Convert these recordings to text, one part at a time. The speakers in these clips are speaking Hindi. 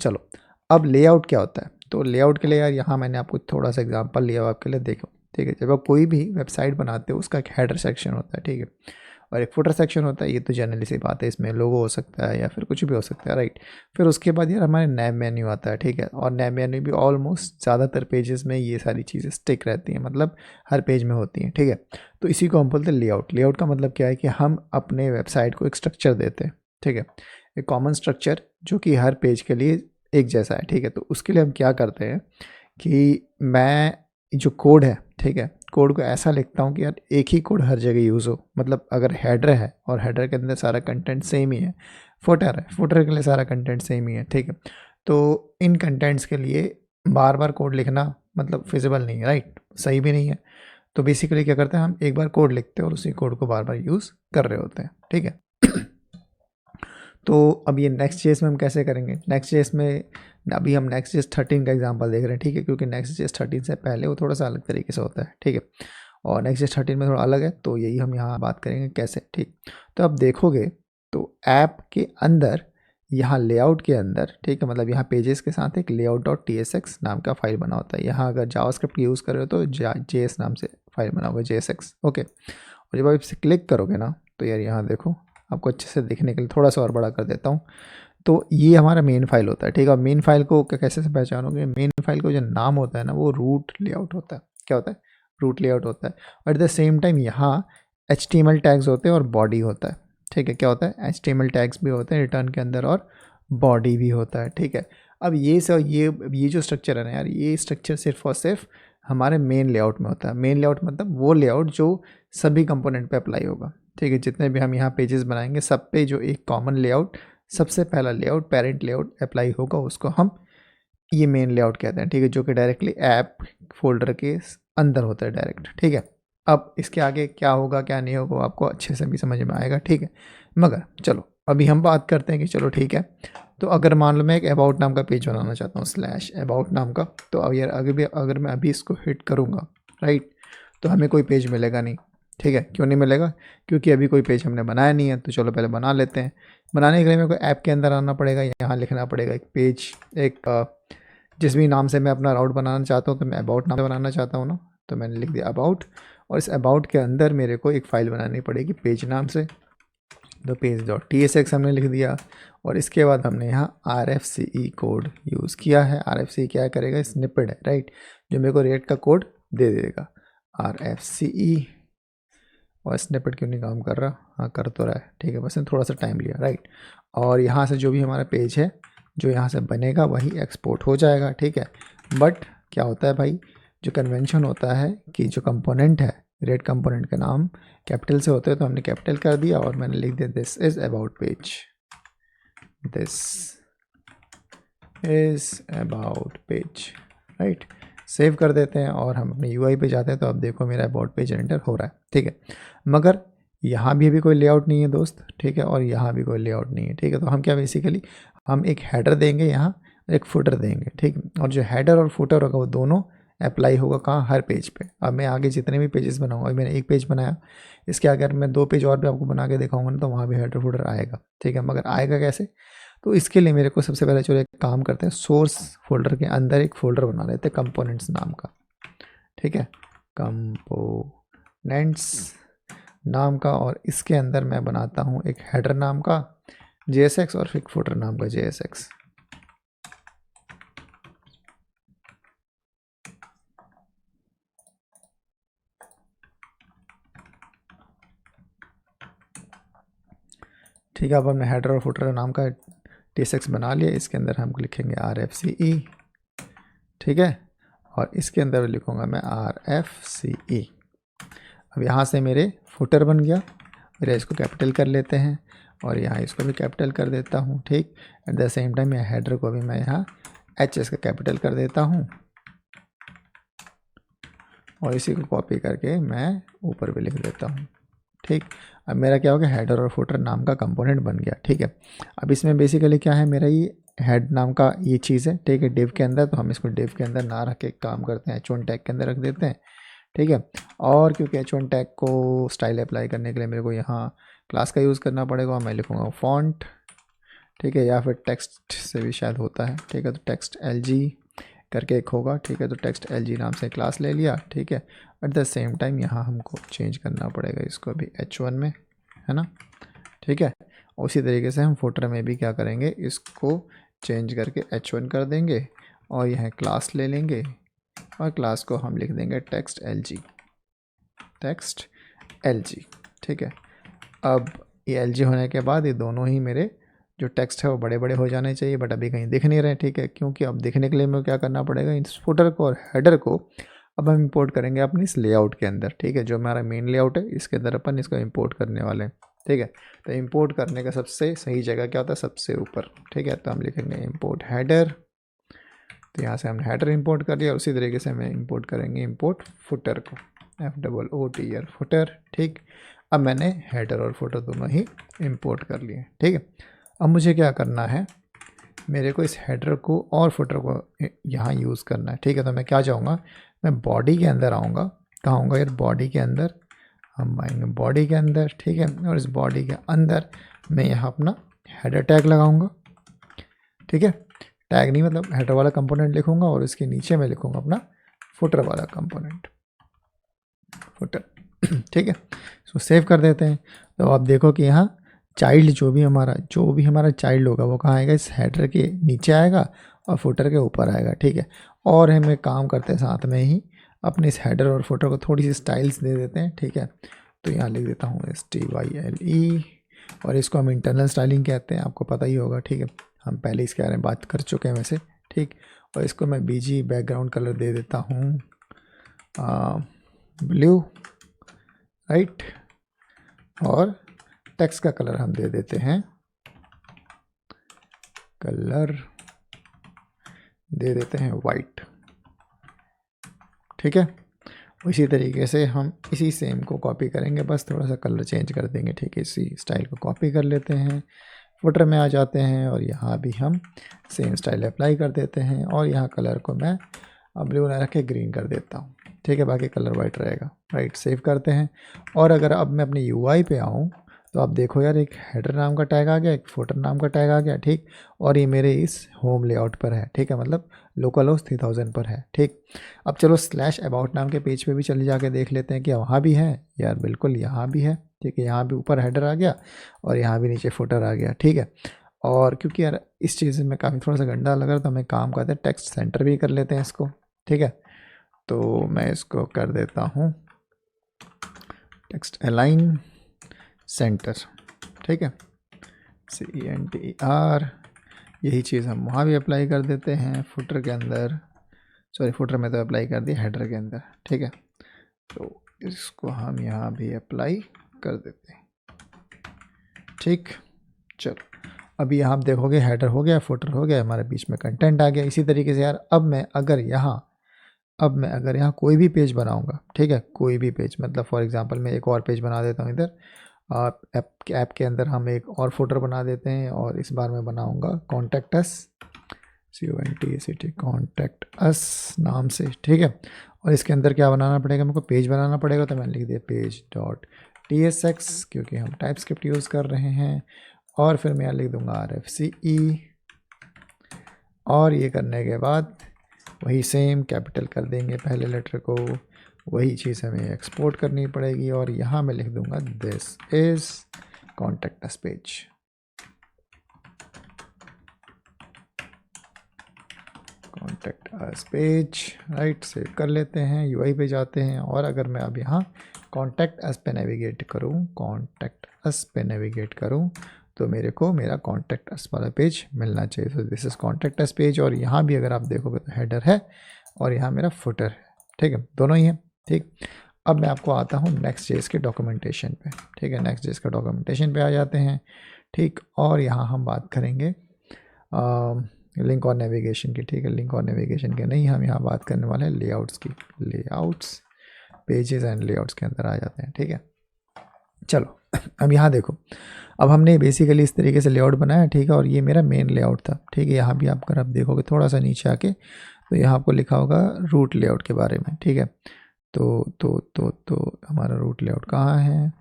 चलो अब लेआउट क्या होता है, तो लेआउट के लिए यार यहाँ मैंने आपको थोड़ा सा एग्जांपल लिया आपके लिए, देखो ठीक है। जब आप कोई भी वेबसाइट बनाते हो उसका एक हेडर सेक्शन होता है, ठीक है, और एक फुटर सेक्शन होता है। ये तो जनरली सी बात है, इसमें लोगो हो सकता है या फिर कुछ भी हो सकता है, राइट। फिर उसके बाद यार हमारे नैब मेन्यू आता है, ठीक है, और नैब मेन्यू भी ऑलमोस्ट ज़्यादातर पेजेस में ये सारी चीज़ें स्टिक रहती हैं, मतलब हर पेज में होती हैं, ठीक है। तो इसी को हम बोलते हैं लेआउट। लेआउट का मतलब क्या है कि हम अपने वेबसाइट को एक स्ट्रक्चर देते हैं, ठीक है, एक कॉमन स्ट्रक्चर जो कि हर पेज के लिए एक जैसा है, ठीक है। तो उसके लिए हम क्या करते हैं कि मैं जो कोड है, ठीक है, कोड को ऐसा लिखता हूँ कि यार एक ही कोड हर जगह यूज़ हो। मतलब अगर हेडर है और हेडर के अंदर सारा कंटेंट सेम ही है, फुटर है, फुटर के लिए सारा कंटेंट सेम ही है, ठीक है। तो इन कंटेंट्स के लिए बार बार कोड लिखना मतलब फिजिबल नहीं है, राइट, सही भी नहीं है। तो बेसिकली क्या करते हैं, हम एक बार कोड लिखते हैं और उसी कोड को बार बार यूज़ कर रहे होते हैं, ठीक है। तो अब ये नेक्स्ट जेएस में हम कैसे करेंगे, नेक्स्ट जेएस में अभी हम नेक्स्ट जेएस 13 का एग्जांपल देख रहे हैं, ठीक है, क्योंकि नेक्स्ट जेएस 13 से पहले वो थोड़ा सा अलग तरीके से होता है, ठीक है, और नेक्स्ट जेएस 13 में थोड़ा अलग है। तो यही हम यहाँ बात करेंगे कैसे, ठीक। तो आप देखोगे तो ऐप के अंदर यहाँ लेआउट के अंदर, ठीक है, मतलब यहाँ पेजेस के साथ एक layout.tsx नाम का फाइल बना होता है। यहाँ अगर जावास्क्रिप्ट यूज़ कर रहे हो तो जेएस नाम से फाइल बना होगा, JSX, ओके। और जब आप इसे क्लिक करोगे ना तो यार यहाँ देखो, आपको अच्छे से दिखने के लिए थोड़ा सा और बड़ा कर देता हूँ। तो ये हमारा मेन फाइल होता है, ठीक है। और मेन फाइल को कैसे से पहचानोगे, मेन फाइल को जो नाम होता है ना वो रूट लेआउट होता है। क्या होता है, रूट लेआउट होता है। और एट द सेम टाइम यहाँ HTML टैग्स होते हैं और बॉडी होता है, ठीक है। क्या होता है, HTML टैग्स भी होते हैं रिटर्न के अंदर और बॉडी भी होता है, ठीक है। अब ये जो स्ट्रक्चर है ना यार, ये स्ट्रक्चर सिर्फ और सिर्फ हमारे मेन लेआउट में होता है। मेन लेआउट मतलब वो लेआउट जो सभी कंपोनेंट पे अप्लाई होगा, ठीक है। जितने भी हम यहाँ पेजेस बनाएंगे सब पे जो एक कॉमन लेआउट, सबसे पहला लेआउट पेरेंट लेआउट अप्लाई होगा, उसको हम ये मेन लेआउट कहते हैं, ठीक है, जो कि डायरेक्टली ऐप फोल्डर के अंदर होता है डायरेक्ट, ठीक है। अब इसके आगे क्या होगा क्या नहीं होगा आपको अच्छे से भी समझ में आएगा, ठीक है। मगर चलो अभी हम बात करते हैं कि चलो ठीक है, तो अगर मान लो मैं एक अबाउट नाम का पेज बनाना चाहता हूँ, /अबाउट नाम का, तो अब यार अगर मैं अभी इसको हिट करूँगा, राइट, तो हमें कोई पेज मिलेगा नहीं, ठीक है। क्यों नहीं मिलेगा, क्योंकि अभी कोई पेज हमने बनाया नहीं है। तो चलो पहले बना लेते हैं। बनाने के लिए मेरे को ऐप के अंदर आना पड़ेगा, यहाँ लिखना पड़ेगा एक पेज, एक जिस भी नाम से मैं अपना राउट बनाना चाहता हूँ, तो मैं अबाउट नाम से बनाना चाहता हूँ ना, तो मैंने लिख दिया अबाउट। और इस अबाउट के अंदर मेरे को एक फ़ाइल बनानी पड़ेगी पेज नाम से, तो page.tsx हमने लिख दिया। और इसके बाद हमने यहाँ RFCE कोड यूज़ किया है। RFCE क्या करेगा, स्निपेट है, राइट, जो मेरे को रेट का कोड दे देगा, RFCE। और स्निपेट क्यों नहीं काम कर रहा, हाँ कर तो रहा है, ठीक है, बस थोड़ा सा टाइम लिया, राइट। और यहाँ से जो भी हमारा पेज है जो यहाँ से बनेगा वही एक्सपोर्ट हो जाएगा, ठीक है। बट क्या होता है भाई, जो कन्वेंशन होता है कि जो कंपोनेंट है, रेट कंपोनेंट का नाम कैपिटल से होता है, तो हमने कैपिटल कर दिया और मैंने लिख दिया this is about page, this is about page, right. Save कर देते हैं और हम अपने UI पे जाते हैं, तो अब देखो मेरा अबाउट पेज एंटर हो रहा है, ठीक है। मगर यहाँ भी अभी कोई लेआउट नहीं है दोस्त, ठीक है, और यहाँ भी कोई लेआउट नहीं है, ठीक है। तो हम क्या बेसिकली हम एक हेडर देंगे यहाँ, एक फुटर देंगे, ठीक। और जो हेडर और फुटर होगा वो दोनों अप्लाई होगा कहाँ, हर पेज पे। अब मैं आगे जितने भी पेजेस बनाऊंगा, अभी मैंने एक पेज बनाया, इसके आगे अगर मैं 2 पेज और भी आपको बना के दिखाऊंगा ना, तो वहाँ भी हेडर फुटर आएगा, ठीक है। मगर आएगा कैसे, तो इसके लिए मेरे को सबसे पहले चलो एक काम करते हैं, सोर्स फोल्डर के अंदर एक फोल्डर बना लेते हैं कंपोनेंट्स नाम का, ठीक है, कंपोनेंट्स नाम का। और इसके अंदर मैं बनाता हूँ एक हेडर नाम का JSX और फिर फुटर नाम का JSX। ठीक है, अब हमने हेडर और फुटर नाम का TSX बना लिया। इसके अंदर हम लिखेंगे RFCE, ठीक है, और इसके अंदर लिखूँगा मैं RFCE। अब यहाँ से मेरे फुटर बन गया मेरा, इसको कैपिटल कर लेते हैं और यहाँ इसको भी कैपिटल कर देता हूँ, ठीक। एट द सेम टाइम यहाँ हेडर को भी मैं यहाँ HS का कैपिटल कर देता हूँ और इसी को कॉपी करके मैं ऊपर भी लिख देता हूँ, ठीक। अब मेरा क्या हो गया, हेडर और फुटर नाम का कंपोनेंट बन गया, ठीक है। अब इसमें बेसिकली क्या है, मेरा ये हेड नाम का ये चीज़ है, ठीक है, डिव के अंदर। तो हम इसको डिव के अंदर ना रख के काम करते हैं, H1 टैग के अंदर रख देते हैं, ठीक है। और क्योंकि H1 टैग को स्टाइल अप्लाई करने के लिए मेरे को यहाँ क्लास का यूज़ करना पड़ेगा, मैं लिखूँगा फॉन्ट ठीक है, या फिर टेक्स्ट से भी शायद होता है। ठीक है, तो टेक्स्ट LG करके एक होगा। ठीक है, तो टेक्स्ट LG नाम से क्लास ले लिया। ठीक है, एट द सेम टाइम यहाँ हमको चेंज करना पड़ेगा इसको भी H1 में, है ना। ठीक है, उसी तरीके से हम फुटर में भी क्या करेंगे, इसको चेंज करके H1 कर देंगे और यह क्लास ले लेंगे और क्लास को हम लिख देंगे टेक्स्ट LG। ठीक है, अब ये LG होने के बाद ये दोनों ही मेरे जो टेक्स्ट है वो बड़े बड़े हो जाने चाहिए, बट अभी कहीं दिख नहीं रहे। ठीक है, क्योंकि अब दिखने के लिए हमें क्या करना पड़ेगा, इस फुटर को और हेडर को अब हम इंपोर्ट करेंगे अपने इस लेआउट के अंदर। ठीक है, जो हमारा मेन लेआउट है इसके अंदर अपन इसको इंपोर्ट करने वाले हैं। ठीक है, तो इंपोर्ट करने का सबसे सही जगह क्या होता है, सबसे ऊपर। ठीक है, तो हम लिखेंगे इंपोर्ट हेडर। तो यहाँ से हमने हेडर इंपोर्ट कर लिया, उसी तरीके से हमें इंपोर्ट करेंगे इंपोर्ट फुटर को, FOOTER फुटर। ठीक, अब मैंने हेडर और फुटर दोनों ही इंपोर्ट कर लिए। ठीक है, अब मुझे क्या करना है, मेरे को इस हेडर को और फुटर को यहाँ यूज़ करना है। ठीक है, तो मैं क्या चाहूँगा, मैं बॉडी के अंदर आऊँगा। कहाँ आऊँगा यार, बॉडी के अंदर। हम आएंगे बॉडी के अंदर। ठीक है, और इस बॉडी के अंदर मैं यहाँ अपना हेडर टैग लगाऊँगा। ठीक है, टैग नहीं मतलब हेडर वाला कंपोनेंट लिखूँगा और इसके नीचे मैं लिखूँगा अपना फुटर वाला कंपोनेंट, फुटर। ठीक है, सो सेव कर देते हैं। तो आप देखो कि यहाँ चाइल्ड जो भी हमारा चाइल्ड होगा वो कहाँ आएगा, इस हेडर के नीचे आएगा और फुटर के ऊपर आएगा। ठीक है, और हमें काम करते हैं साथ में ही अपने इस हेडर और फुटर को थोड़ी सी स्टाइल्स दे देते हैं। ठीक है, तो यहाँ लिख देता हूँ STYLE और इसको हम इंटरनल स्टाइलिंग कहते हैं, आपको पता ही होगा। ठीक है, हम पहले इसके बारे में बात कर चुके हैं वैसे। ठीक, और इसको मैं BG बैकग्राउंड कलर दे देता हूँ ब्लू, राइट, और टेक्स्ट का कलर हम दे देते हैं, वाइट। ठीक है, इसी तरीके से हम इसी सेम को कॉपी करेंगे, बस थोड़ा सा कलर चेंज कर देंगे। ठीक है, इसी स्टाइल को कॉपी कर लेते हैं, फुटर में आ जाते हैं और यहाँ भी हम सेम स्टाइल अप्लाई कर देते हैं और यहाँ कलर को मैं ब्लू ना रख के ग्रीन कर देता हूँ। ठीक है, बाकी कलर वाइट रहेगा। राइट, सेव करते हैं। और अगर अब मैं अपनी UI पे आऊँ तो आप देखो यार, एक हेडर नाम का टैग आ गया, एक फुटर नाम का टैग आ गया। ठीक, और ये मेरे इस होम लेआउट पर है। ठीक है, मतलब लोकल होस्ट 3000 पर है। ठीक, अब चलो /about नाम के पेज पे भी चले जाके देख लेते हैं कि वहाँ भी है यार, बिल्कुल यहाँ भी है। ठीक है, यहाँ भी ऊपर हेडर आ गया और यहाँ भी नीचे फुटर आ गया। ठीक है, और क्योंकि यार इस चीज़ में काफ़ी थोड़ा सा गंदा लग रहा है तो हमें काम करते हैं, टेक्स्ट सेंटर भी कर लेते हैं इसको। ठीक है, तो मैं इसको कर देता हूँ टेक्स्ट अलाइन सेंटर। ठीक है, CENTER। यही चीज़ हम वहाँ भी अप्लाई कर देते हैं फुटर के अंदर, सॉरी फुटर में तो अप्लाई कर दिया, हेडर के अंदर। ठीक है, तो इसको हम यहाँ भी अप्लाई कर देते हैं। ठीक, चलो अभी यहाँ आप देखोगे हेडर हो गया, फुटर हो गया, हमारे बीच में कंटेंट आ गया। इसी तरीके से यार अब मैं अगर यहाँ कोई भी पेज बनाऊँगा, ठीक है, कोई भी पेज, मतलब फॉर एग्जांपल मैं एक और पेज बना देता हूँ इधर, ऐप के अंदर हम एक और फुटर बना देते हैं और इस बार मैं बनाऊँगा contact us, CONTACT contact us नाम से। ठीक है, और इसके अंदर क्या बनाना पड़ेगा, मेरे को पेज बनाना पड़ेगा। तो मैंने लिख दिया page.tsx क्योंकि हम टाइपस्क्रिप्ट यूज़ कर रहे हैं, और फिर मैं यहाँ लिख दूँगा RFCE, और ये करने के बाद वही सेम कैपिटल कर देंगे पहले लेटर को, वही चीज़ हमें एक्सपोर्ट करनी पड़ेगी और यहाँ मैं लिख दूँगा this is contact us page. Contact us page, right, save कर लेते हैं, UI पे जाते हैं। और अगर मैं अब यहाँ कॉन्टैक्ट अस पे नेविगेट करूँ तो मेरे को मेरा कॉन्टैक्ट अस वाला पेज मिलना चाहिए। तो this is contact us page, और यहाँ भी अगर आप देखोगे तो हेडर है और यहाँ मेरा फुटर है। ठीक है, दोनों ही है। ठीक, अब मैं आपको आता हूँ Next.js के डॉक्यूमेंटेशन पे। ठीक है, Next.js का डॉक्यूमेंटेशन पे आ जाते हैं। ठीक, और यहाँ हम बात करेंगे लिंक और नेविगेशन की। ठीक है, लिंक और नेविगेशन के नहीं, हम यहाँ बात करने वाले हैं लेआउट्स की। लेआउट्स, पेजेस एंड लेआउट्स के अंदर आ जाते हैं। ठीक है, चलो अब यहाँ देखो, अब हमने बेसिकली इस तरीके से लेआउट बनाया। ठीक है, और ये मेरा मेन लेआउट था। ठीक है, यहाँ भी आप अगर आप देखोगे थोड़ा सा नीचे आके तो यहाँ आपको लिखा होगा रूट लेआउट के बारे में। ठीक है, तो हमारा रूट लेआउट कहाँ है,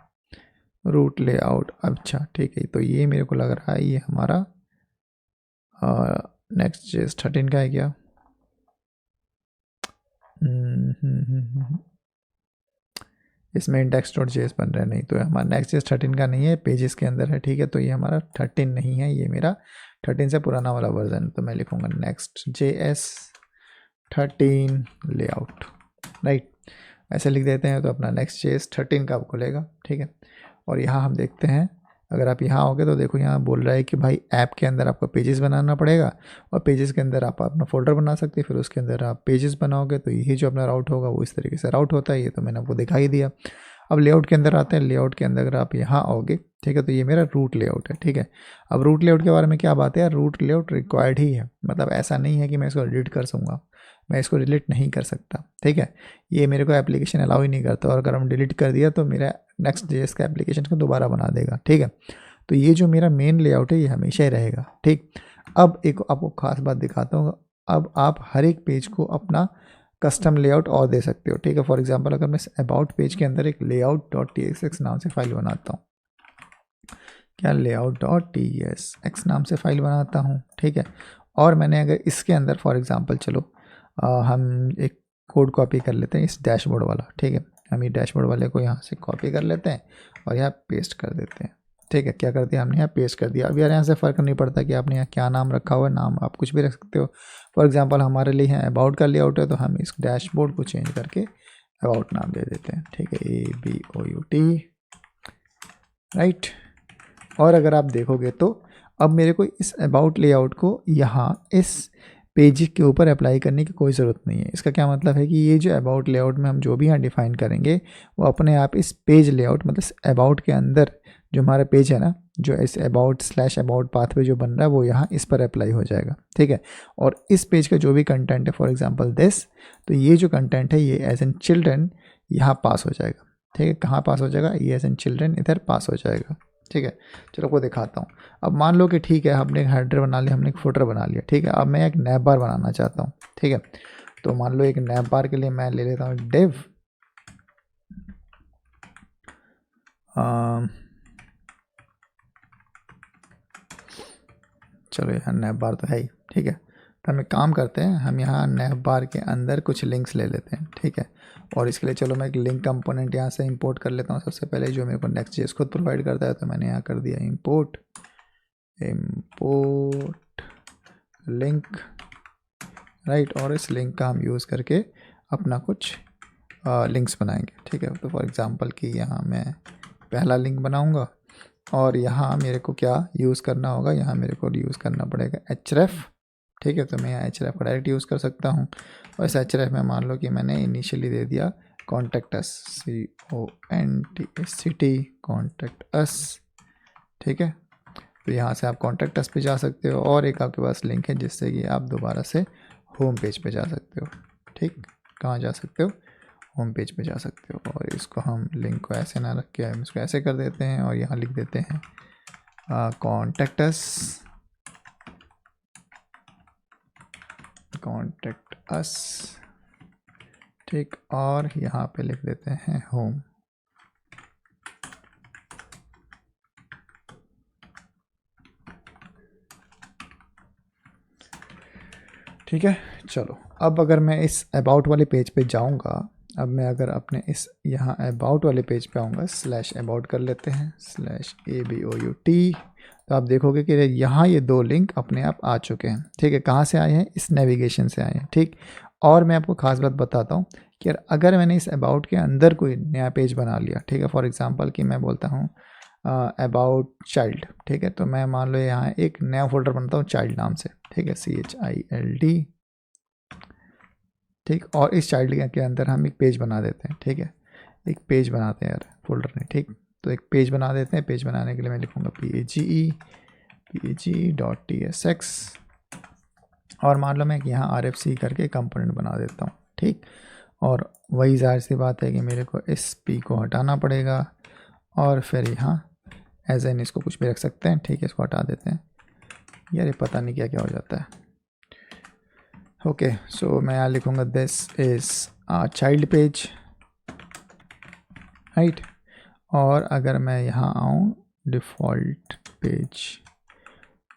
रूट लेआउट, अच्छा ठीक है, तो ये मेरे को लग रहा है ये हमारा नेक्स्ट जेएस 13 का है क्या? इसमें index.js बन रहा है, नहीं तो हमारा नेक्स्ट जेएस 13 का नहीं है, पेजेस के अंदर है, ठीक है। तो ये हमारा 13 नहीं है, ये मेरा 13 से पुराना वाला वर्जन। तो मैं लिखूँगा नेक्स्ट जेएस 13 लेआउट, राइट, ऐसे लिख देते हैं। तो अपना नेक्स्ट जेएस 13 का खुलेगा, ठीक है। और यहाँ हम देखते हैं, अगर आप यहाँ आओगे तो देखो यहाँ बोल रहा है कि भाई ऐप के अंदर आपको पेजेस बनाना पड़ेगा, और पेजेस के अंदर आप अपना फोल्डर बना सकते हैं, फिर उसके अंदर आप पेजेस बनाओगे तो यही जो अपना राउट होगा वो इस तरीके से राउट होता है। ये तो मैंने आपको दिखाई दिया। अब लेआउट के अंदर आते हैं। लेआउट के अंदर अगर आप यहाँ आओगे, ठीक है, तो ये मेरा रूट लेआउट है, ठीक है। अब रूट लेआउट के बारे में क्या बात है यार, रूट लेआउट रिक्वायर्ड ही है, मतलब ऐसा नहीं है कि मैं इसको एडिट कर सकूँगा, मैं इसको डिलीट नहीं कर सकता, ठीक है। ये मेरे को एप्लीकेशन अलाउ ही नहीं करता, और अगर हम डिलीट कर दिया तो मेरा नेक्स्ट जेएस का एप्लीकेशन को दोबारा बना देगा, ठीक है। तो ये जो मेरा मेन लेआउट है ये हमेशा ही रहेगा, ठीक। अब एक आपको खास बात दिखाता हूँ। अब आप हर एक पेज को अपना कस्टम लेआउट और दे सकते हो, ठीक है। फॉर एग्जांपल अगर मैं अबाउट पेज के अंदर एक layout.tsx नाम से फाइल बनाता हूँ, क्या layout.tsx नाम से फाइल बनाता हूँ, ठीक है। और मैंने अगर इसके अंदर फॉर एग्जांपल चलो हम एक कोड कॉपी कर लेते हैं इस डैशबोर्ड वाला, ठीक है। हम ये डैशबोर्ड वाले को यहाँ से कॉपी कर लेते हैं और यहाँ पेस्ट कर देते हैं, ठीक है। क्या कर दिया हमने, यहाँ पेस्ट कर दिया। अब यार यहाँ से फ़र्क नहीं पड़ता कि आपने यहाँ क्या नाम रखा हुआ है, नाम आप कुछ भी रख सकते हो। फॉर एग्जांपल हमारे लिए यहाँ अबाउट का लेआउट है, तो हम इस डैशबोर्ड को चेंज करके अबाउट नाम दे देते हैं, ठीक है, ABOUT, राइट। और अगर आप देखोगे तो अब मेरे को इस अबाउट लेआउट को यहाँ इस पेज के ऊपर अप्लाई करने की कोई ज़रूरत नहीं है। इसका क्या मतलब है कि ये जो अबाउट लेआउट में हम जो भी यहाँ डिफ़ाइन करेंगे वो अपने आप इस पेज लेआउट मतलब अबाउट के अंदर जो हमारा पेज है ना, जो इस अबाउट पाथवे जो बन रहा है वो यहाँ इस पर अप्लाई हो जाएगा, ठीक है। और इस पेज का जो भी कंटेंट है, फॉर एग्जांपल दिस, तो ये जो कंटेंट है ये एज एन चिल्ड्रन यहाँ पास हो जाएगा, ठीक है। कहाँ पास हो जाएगा, ये एज एन चिल्ड्रन इधर पास हो जाएगा, ठीक है। चलो आपको दिखाता हूँ। अब मान लो कि ठीक है, हमने एक हेडर बना लिया, हमने एक फुटर बना लिया, ठीक है। अब मैं एक नैप बार बनाना चाहता हूँ, ठीक है। तो मान लो एक नैप बार के लिए मैं ले लेता हूँ डिव चलो यहाँ नैप बार तो है ही, ठीक है। तो हम एक काम करते हैं, हम यहाँ नैप बार के अंदर कुछ लिंक्स ले लेते हैं, ठीक है। और इसके लिए चलो मैं एक लिंक कंपोनेंट यहाँ से इंपोर्ट कर लेता हूँ सबसे पहले, जो मेरे को नेक्स्ट जेएस खुद प्रोवाइड करता है। तो मैंने यहाँ कर दिया इंपोर्ट लिंक, राइट। और इस लिंक का हम यूज़ करके अपना कुछ लिंक्स बनाएंगे, ठीक है। तो फॉर एग्जांपल कि यहाँ मैं पहला लिंक बनाऊँगा, और यहाँ मेरे को क्या यूज़ करना होगा, यहाँ मेरे को यूज़ करना पड़ेगा href, ठीक है। तो मैं यहाँ href का डायरेक्ट यूज़ कर सकता हूँ। और इस href में मान लो कि मैंने इनिशियली दे दिया contact us, CONTACT contact us, ठीक है। तो यहाँ से आप कॉन्टेक्ट अस पे जा सकते हो, और एक आपके पास लिंक है जिससे कि आप दोबारा से होम पेज पे जा सकते हो, ठीक। कहाँ जा सकते हो, होम पेज पे जा सकते हो। और इसको हम लिंक को ऐसे ना रख के हम इसको ऐसे कर देते हैं, और यहाँ लिख देते हैं कॉन्टेक्ट अस, ठीक। और यहाँ पे लिख देते हैं होम, ठीक है। चलो अब अगर मैं इस अबाउट वाले पेज पे जाऊंगा, अब मैं अगर अपने इस यहाँ अबाउट वाले पेज पे आऊँगा, /about कर लेते हैं /ABOUT, तो आप देखोगे कि यहाँ ये दो लिंक अपने आप आ चुके हैं, ठीक है। कहाँ से आए हैं, इस नेविगेशन से आए हैं, ठीक। और मैं आपको खास बात बताता हूँ कि अगर मैंने इस अबाउट के अंदर कोई नया पेज बना लिया, ठीक है। फॉर एग्जांपल कि मैं बोलता हूँ अबाउट चाइल्ड, ठीक है। तो मैं मान लो यहाँ एक नया फोल्डर बनाता हूँ चाइल्ड नाम से, ठीक है, CHILD, ठीक। और इस चाइल्ड के अंदर हम एक पेज बना देते हैं, ठीक है। एक पेज बनाते हैं यार, फोल्डर नहीं, ठीक। तो एक पेज बना देते हैं। पेज बनाने के लिए मैं लिखूँगा page.tsx, और मान लो मैं यहाँ RFC करके कंपोनेंट बना देता हूँ, ठीक। और वही जाहिर सी बात है कि मेरे को इस P को हटाना पड़ेगा, और फिर यहाँ एज एन इसको कुछ भी रख सकते हैं, ठीक है। इसको हटा देते हैं यार, ये पता नहीं क्या क्या हो जाता है। ओके, सो मैं यहाँ लिखूँगा this is child page, right. और अगर मैं यहाँ आऊँ डिफ़ॉल्ट पेज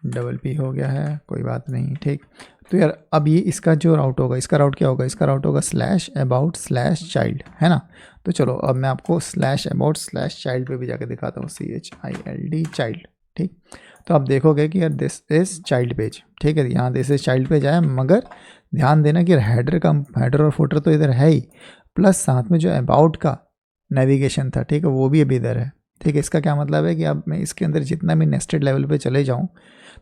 डबल पी हो गया है, कोई बात नहीं, ठीक। तो यार अब ये इसका जो राउट होगा, इसका राउट क्या होगा, इसका राउट होगा स्लैश अबाउट स्लैश चाइल्ड, है ना। तो चलो अब मैं आपको स्लैश अबाउट स्लैश चाइल्ड पे भी जाके दिखाता हूँ, CHILD चाइल्ड, ठीक। तो आप देखोगे कि यार दिस इज़ चाइल्ड पेज, ठीक है, यहाँ दिस इज़ चाइल्ड पेज आया, मगर ध्यान देना कि हेडर और फुटर तो इधर है ही, प्लस साथ में जो अबाउट का नेविगेशन था, ठीक है, वो भी अभी इधर है, ठीक है। इसका क्या मतलब है कि अब मैं इसके अंदर जितना भी नेस्टेड लेवल पे चले जाऊँ,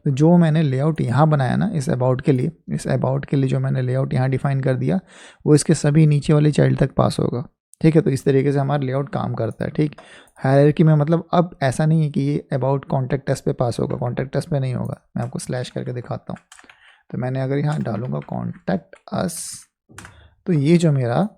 तो जो मैंने लेआउट यहाँ बनाया ना इस अबाउट के लिए जो मैंने लेआउट यहाँ डिफाइन कर दिया, वो इसके सभी नीचे वाली चाइल्ड तक पास होगा, ठीक है। तो इस तरीके से हमारा लेआउट काम करता है, ठीक। हायरार्की में मतलब अब ऐसा नहीं है कि ये अबाउट कॉन्टैक्ट अस पे पास होगा, कॉन्टैक्ट अस पे नहीं होगा। मैं आपको स्लैश करके दिखाता हूँ। तो मैंने अगर यहाँ डालूंगा कॉन्टैक्ट अस, तो ये जो मेरा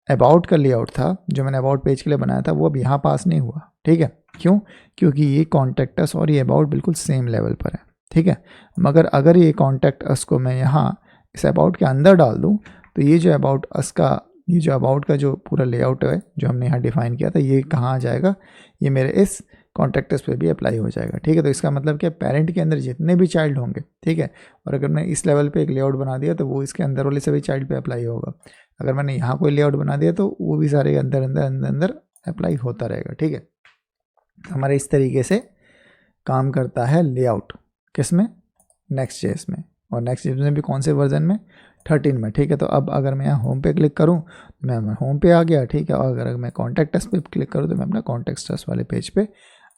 अबाउट का लेआउट था, जो मैंने अबाउट पेज के लिए बनाया था, वो अब यहाँ पास नहीं हुआ, ठीक है। क्यों? क्योंकि ये कॉन्टैक्ट अस और ये अबाउट बिल्कुल सेम लेवल पर है, ठीक है। मगर अगर ये कॉन्टैक्ट अस को मैं यहाँ इस अबाउट के अंदर डाल दूँ, तो ये जो अबाउट का जो पूरा लेआउट है जो हमने यहाँ डिफाइन किया था, ये कहाँ आ जाएगा, ये मेरे इस कॉन्टैक्ट अस पे भी अप्लाई हो जाएगा, ठीक है। तो इसका मतलब क्या, पेरेंट के अंदर जितने भी चाइल्ड होंगे, ठीक है, और अगर मैं इस लेवल पे एक लेआउट बना दिया तो वो इसके अंदर वाले सभी चाइल्ड पे अप्लाई होगा। अगर मैंने यहाँ कोई लेआउट बना दिया तो वो भी सारे अंदर अंदर अंदर अंदर अप्लाई होता रहेगा, ठीक है। हमारे इस तरीके से काम करता है लेआउट, किस में, नेक्स्ट.जेएस में। और नेक्स्ट.जेएस में भी कौन से वर्जन में, 13 में, ठीक है। तो अब अगर मैं यहाँ होम पे क्लिक करूँ तो मैं होम पे आ गया, ठीक है। और अगर मैं कॉन्टैक्ट अस पे क्लिक करूँ तो मैं अपना कॉन्टैक्ट अस वाले पेज पे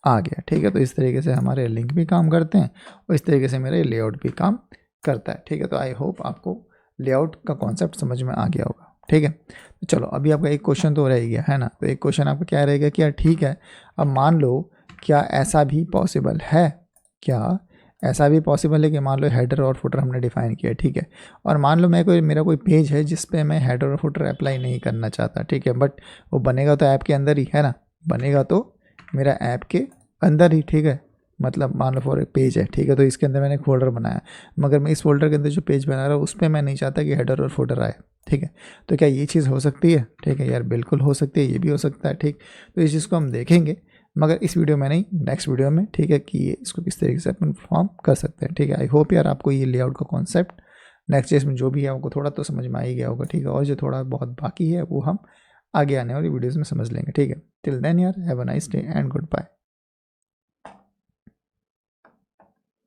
आ गया, ठीक है। तो इस तरीके से हमारे लिंक भी काम करते हैं और इस तरीके से मेरा लेआउट भी काम करता है, ठीक है। तो आई होप आपको लेआउट का कॉन्सेप्ट समझ में आ गया होगा, ठीक है। तो चलो अभी आपका एक क्वेश्चन तो रह गया है ना। तो एक क्वेश्चन आपका क्या रहेगा कि यार ठीक है, अब मान लो क्या ऐसा भी पॉसिबल है, कि मान लो हेडर और फुटर हमने डिफाइन किया, ठीक है। और मान लो मेरा कोई पेज है जिस पे मैं हेडर और फुटर अप्लाई नहीं करना चाहता, ठीक है, बट वो बनेगा तो ऐप के अंदर ही, है ना, बनेगा तो मेरा ऐप के अंदर ही, ठीक है। मतलब मान लो फॉर एक पेज है, ठीक है, तो इसके अंदर मैंने एक फोल्डर बनाया, मगर मैं इस फोल्डर के अंदर जो पेज बना रहा हूँ उस पर मैं नहीं चाहता कि हेडर और फुटर आए, ठीक है। तो क्या ये चीज़ हो सकती है, ठीक है यार, बिल्कुल हो सकती है, ये भी हो सकता है, ठीक। तो इस चीज़ को हम देखेंगे, मगर इस वीडियो में नहीं, नेक्स्ट वीडियो में, ठीक है, कि इसको किस तरीके से अपन परफॉर्म कर सकते हैं, ठीक है। आई होप यार आपको ये लेआउट का कॉन्सेप्ट नेक्स्ट.जेएस में जो भी है आपको थोड़ा तो समझ में आ ही गया होगा, ठीक है। और जो थोड़ा बहुत बाकी है वो हम आगे आने वाली वीडियोज़ में समझ लेंगे, ठीक है। टिल देन यार, have a nice day and good bye.